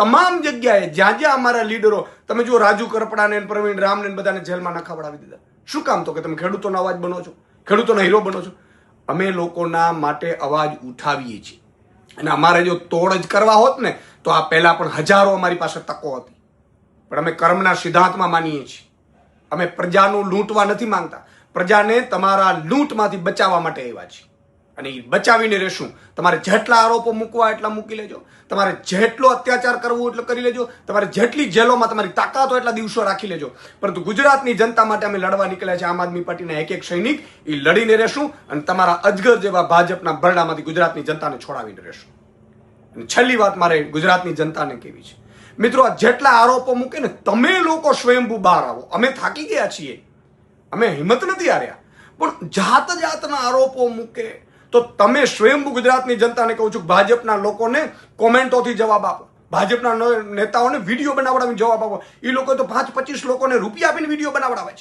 તમામ જગ્યાએ જ્યાં જ્યાં અમારા લીડરો, તમે જુઓ રાજુ કરપડાને, પ્રવીણ રામને બધાને જેલમાં નખાવડાવી દીધા. શું કામ? તો કે તમે ખેડૂતોનો અવાજ બનો છો, ખેડૂતોના હીરો બનો છો. અમે લોકોના માટે અવાજ ઉઠાવીએ છીએ, અને અમારે જો તોડ જ કરવા હોત ને તો આ પહેલા પણ હજારો અમારી પાસે તકો હતી. પણ અમે કર્મના સિદ્ધાંતમાં માનીએ છીએ. અમે પ્રજાનું લૂંટવા નથી માંગતા. પ્રજાને તમારા લૂંટમાંથી બચાવવા માટે આવ્યા છીએ, અને એ બચાવીને રહેશું. તમારે જેટલા આરોપો મૂકવા એટલા મૂકી લેજો, તમારે જેટલો અત્યાચાર કરવો એટલો કરી લેજો, તમારે જેટલી જેલોમાં તમારી તાકાત હોય એટલા દિવસો રાખી લેજો. પરંતુ ગુજરાતની જનતા માટે અમે લડવા નીકળ્યા છે. આમ આદમી પાર્ટીના એક એક સૈનિક એ લડીને રહેશું, અને તમારા અજગર જેવા ભાજપના ભરડામાંથી ગુજરાતની જનતાને છોડાવીને રહેશું. અને છેલ્લી વાત મારે ગુજરાતની જનતાને કહેવી છે, મિત્રો, આ જેટલા આરોપો મૂકે ને, તમે લોકો સ્વયંભૂ બહાર આવો. અમે થાકી ગયા છીએ, અમે હિંમત નથી હાર્યા, પણ જાત જાતના આરોપો મૂકે તો તમે સ્વયંભૂ ગુજરાતની જનતાને કહું છું, ભાજપના લોકોને કોમેન્ટોથી જવાબ આપો, ભાજપના નેતાઓને વિડીયો બનાવડાવીને જવાબ આપો. એ લોકો તો 5-25 લોકોને રૂપિયા આપીને વિડીયો બનાવડાવે છે.